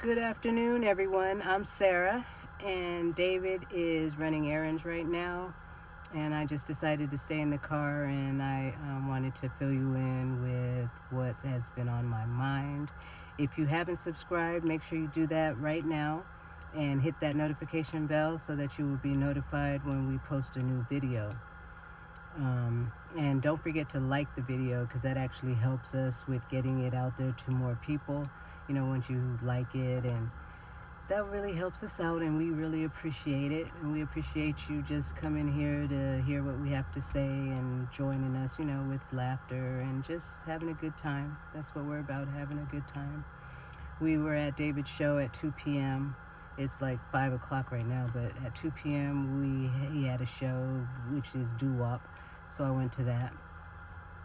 Good afternoon, everyone. I'm Sarah, and David is running errands right now. And I just decided to stay in the car, and I wanted to fill you in with what has been on my mind. If you haven't subscribed, make sure you do that right now and hit that notification bell so that you will be notified when we post a new video. And don't forget to like the video because that actually helps us with getting it out there to more people. Once you like it, and that really helps us out, and we really appreciate it. And we appreciate you just coming here to hear what we have to say and joining us, with laughter and just having a good time. That's what we're about, having a good time. We were at David's show at 2 p.m. It's like 5 o'clock right now, but at 2 p.m. he had a show, which is doo-wop. So I went to that.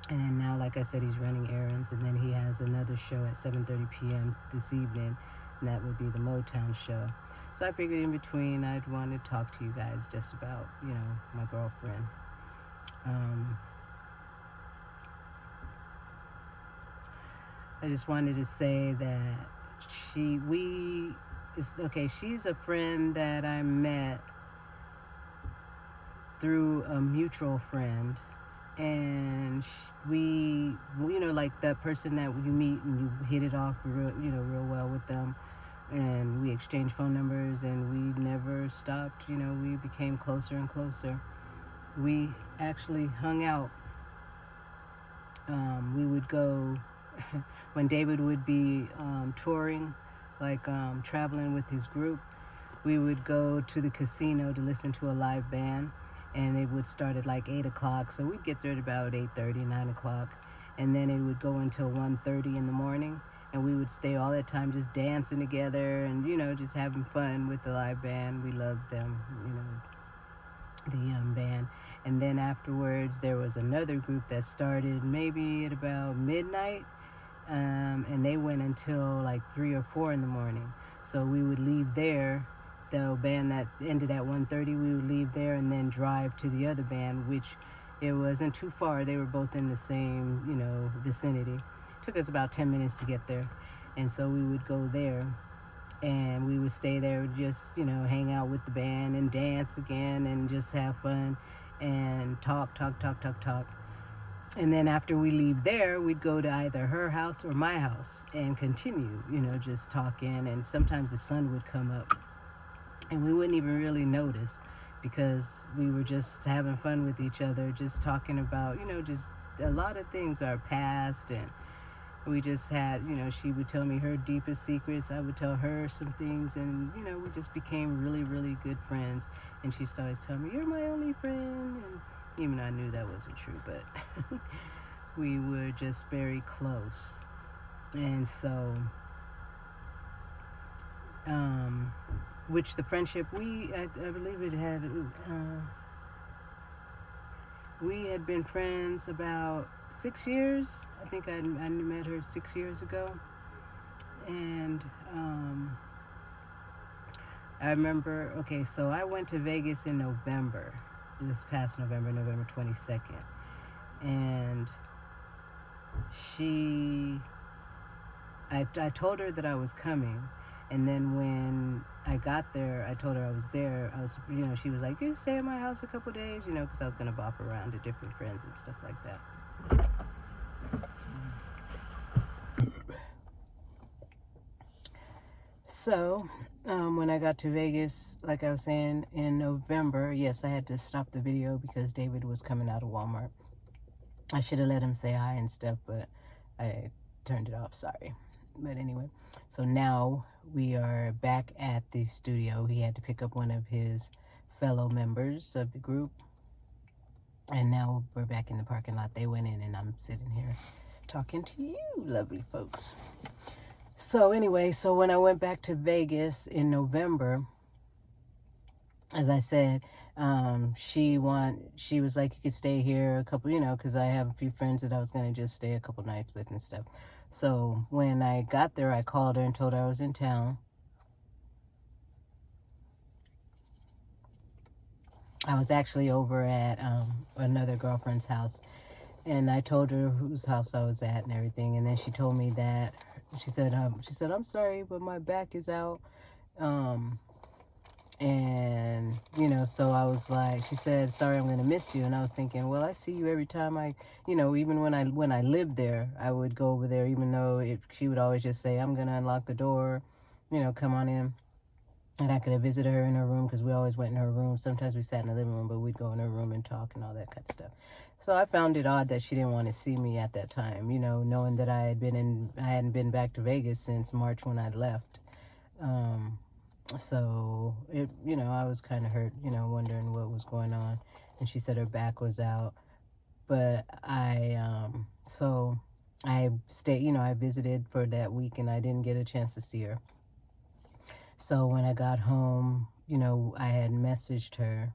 And then now, like I said, he's running errands, and then he has another show at 7:30 p.m. this evening, and that would be the Motown show. So I figured in between I'd want to talk to you guys just about, my girlfriend. I just wanted to say that she's a friend that I met through a mutual friend, and we like that person that you meet and you hit it off real well with them, and we exchanged phone numbers, and we never stopped. We became closer and closer. We actually hung out. We would go when David would be touring, like traveling with his group. We would go to the casino to listen to a live band, and it would start at like 8 o'clock. So we'd get there at about 8:30, 9 o'clock. And then it would go until 1:30 in the morning. And we would stay all that time just dancing together and, just having fun with the live band. We loved them, the band. And then afterwards, there was another group that started maybe at about midnight. And they went until like 3 or 4 in the morning. So we would leave there. The band that ended at 1:30, we would leave there and then drive to the other band, which it wasn't too far. They were both in the same, vicinity. Took us about 10 minutes to get there. And so we would go there, and we would stay there, just, hang out with the band and dance again and just have fun and talk. And then after we leave there, we'd go to either her house or my house and continue, just talking. And sometimes the sun would come up, and we wouldn't even really notice because we were just having fun with each other, just talking about, just a lot of things, our past. And we just had, she would tell me her deepest secrets. I would tell her some things, and, we just became really, really good friends. And she started telling me, "You're my only friend." And even I knew that wasn't true, but we were just very close. And so, which the friendship, I believe it had, we had been friends about 6 years. I think I met her 6 years ago. And I remember, okay, so I went to Vegas in November, this past November 22nd. And I told her that I was coming. And then when I got there, I told her I was there. She was like, "You stay at my house a couple days," because I was going to bop around to different friends and stuff like that. So, when I got to Vegas, like I was saying, in November, yes, I had to stop the video because David was coming out of Walmart. I should have let him say hi and stuff, but I turned it off, sorry. But anyway, so now we are back at the studio. He had to pick up one of his fellow members of the group, and now we're back in the parking lot. They went in, and I'm sitting here talking to you lovely folks. So anyway, so when I went back to Vegas in November, as I said, she was like, "You could stay here a couple, because I have a few friends that I was going to just stay a couple nights with and stuff." So when I got there, I called her and told her I was in town. I was actually over at another girlfriend's house, and I told her whose house I was at and everything. And then she told me that She said, I'm sorry, but my back is out. Um, and, so I was like, she said, sorry, I'm going to miss you. And I was thinking, well, I see you every time even when I lived there, I would go over there, even though she would always just say, I'm going to unlock the door, come on in. And I could have visited her in her room because we always went in her room. Sometimes we sat in the living room, but we'd go in her room and talk and all that kind of stuff. So I found it odd that she didn't want to see me at that time, knowing that I hadn't been back to Vegas since March when I'd left. So I was kind of hurt, wondering what was going on. And she said her back was out. But so I stayed, I visited for that week and I didn't get a chance to see her. So when I got home, I had messaged her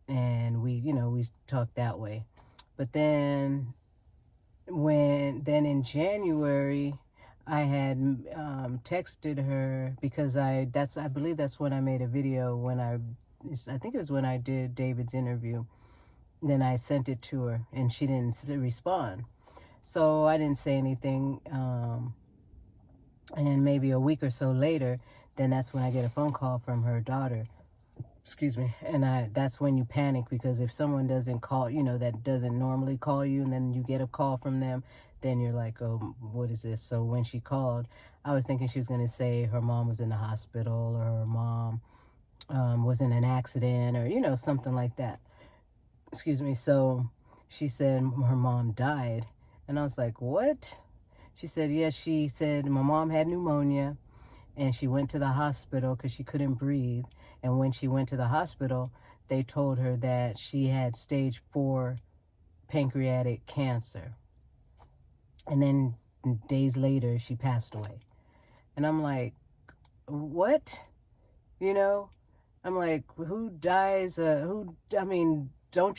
and we talked that way. But then in January, I had texted her because I believe that's when I made a video I think it was when I did David's interview. Then I sent it to her and she didn't respond. So I didn't say anything. And then maybe a week or so later, then that's when I get a phone call from her daughter. Excuse me. And that's when you panic, because if someone doesn't call, that doesn't normally call you, and then you get a call from them, then you're like, oh, what is this? So when she called, I was thinking she was going to say her mom was in the hospital, or her mom was in an accident, or, something like that. Excuse me. So she said her mom died. And I was like, what? She said, yes, she said my mom had pneumonia and she went to the hospital because she couldn't breathe. And when she went to the hospital, they told her that she had stage 4 pancreatic cancer. And then days later, she passed away. And I'm like, what? I'm like, who dies? Don't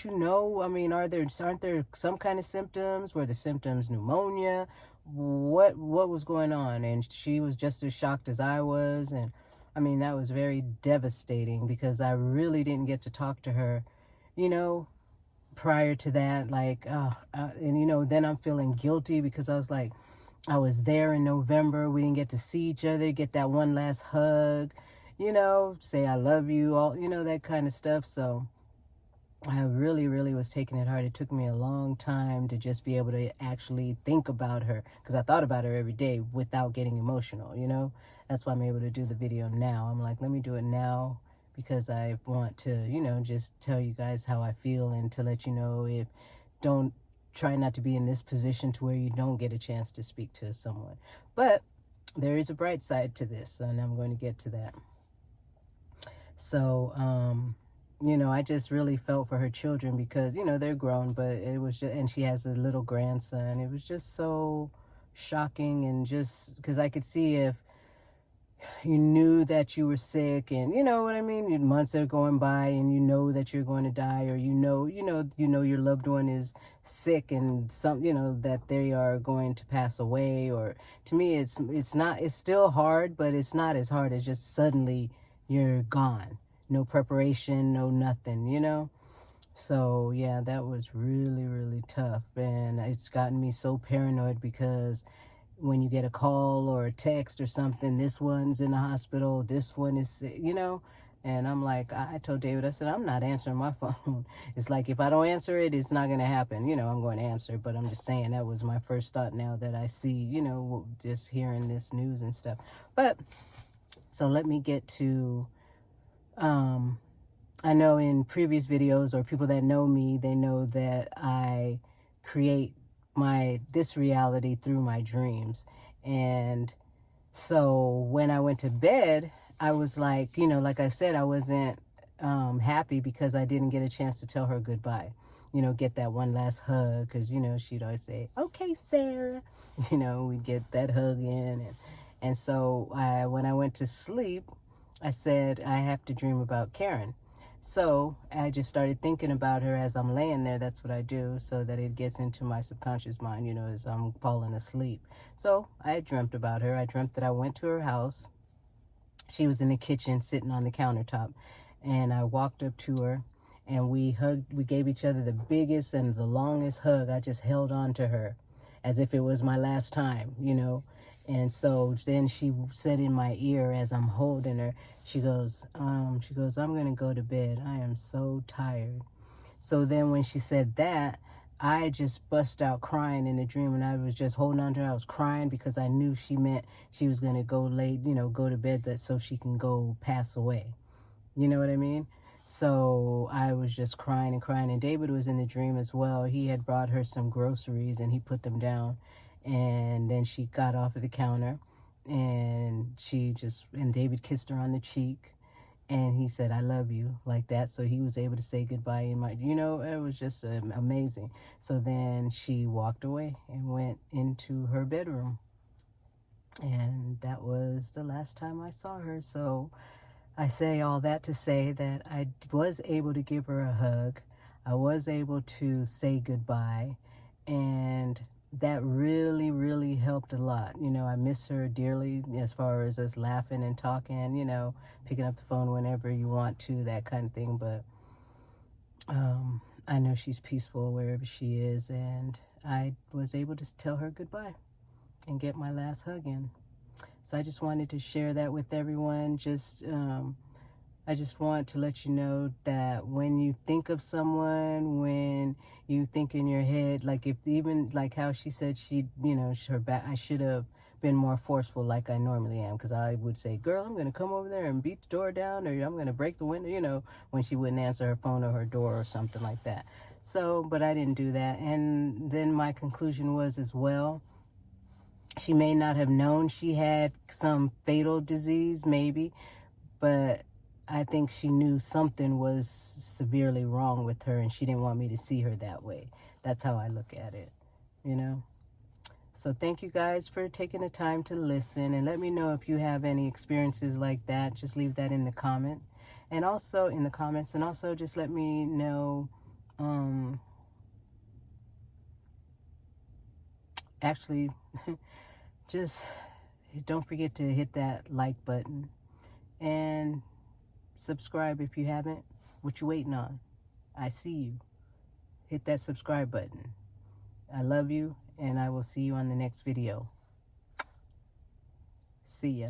you know? Aren't there some kind of symptoms? Were the symptoms pneumonia? What was going on? And she was just as shocked as I was. And that was very devastating because I really didn't get to talk to her, prior to that. Then I'm feeling guilty because I was like, I was there in November. We didn't get to see each other, get that one last hug, say I love you, all, that kind of stuff. So I really, really was taking it hard. It took me a long time to just be able to actually think about her, because I thought about her every day without getting emotional, That's why I'm able to do the video now. I'm like, let me do it now because I want to, just tell you guys how I feel and to let you know don't try not to be in this position to where you don't get a chance to speak to someone. But there is a bright side to this, and I'm going to get to that. So, I just really felt for her children because, they're grown, but it was just, and she has a little grandson. It was just so shocking, and just because I could see if you knew that you were sick and, what I mean, months are going by and you know that you're going to die, or your loved one is sick and that they are going to pass away. Or to me, it's still hard, but it's not as hard as just suddenly you're gone. No preparation, no nothing, So, yeah, that was really, really tough. And it's gotten me so paranoid because when you get a call or a text or something, this one's in the hospital, this one is sick, And I'm like, I told David, I said, I'm not answering my phone. It's like, if I don't answer it, it's not going to happen. I'm going to answer. But I'm just saying that was my first thought now that I see, just hearing this news and stuff. But so let me get to... I know in previous videos, or people that know me, they know that I create this reality through my dreams. And so when I went to bed, I was like, like I said, I wasn't happy because I didn't get a chance to tell her goodbye, get that one last hug, because, she'd always say, okay, Sarah, we'd get that hug in. And so when I went to sleep, I said, I have to dream about Karen. So I just started thinking about her as I'm laying there. That's what I do, so that it gets into my subconscious mind, as I'm falling asleep. So I dreamt about her. I dreamt that I went to her house. She was in the kitchen sitting on the countertop. And I walked up to her and we hugged. We gave each other the biggest and the longest hug. I just held on to her as if it was my last time, And so then she said in my ear as I'm holding her, she goes, I'm going to go to bed. I am so tired. So then when she said that, I just bust out crying in the dream, and I was just holding on to her. I was crying because I knew she meant she was going to go late, go to bed so she can go pass away. You know what I mean? So I was just crying and crying. And David was in the dream as well. He had brought her some groceries and he put them down. And then she got off of the counter and and David kissed her on the cheek. And he said, I love you, like that. So he was able to say goodbye it was just amazing. So then she walked away and went into her bedroom. And that was the last time I saw her. So I say all that to say that I was able to give her a hug. I was able to say goodbye. And that really, really helped a lot. I miss her dearly as far as us laughing and talking, picking up the phone whenever you want to, that kind of thing. But I know she's peaceful wherever she is. And I was able to tell her goodbye and get my last hug in. So I just wanted to share that with everyone. I just want to let you know that when you think of someone, when you think in your head, like if even like how she said her back, I should have been more forceful like I normally am, because I would say, girl, I'm going to come over there and beat the door down, or I'm going to break the window, when she wouldn't answer her phone or her door or something like that. So, but I didn't do that. And then my conclusion was as well, she may not have known she had some fatal disease, maybe, but I think she knew something was severely wrong with her and she didn't want me to see her that way. That's how I look at it, So thank you guys for taking the time to listen, and let me know if you have any experiences like that. Just leave that in the comments, and also just let me know, actually, just don't forget to hit that like button and subscribe if you haven't. What you waiting on? I see you. Hit that subscribe button. I love you, and I will see you on the next video. See ya.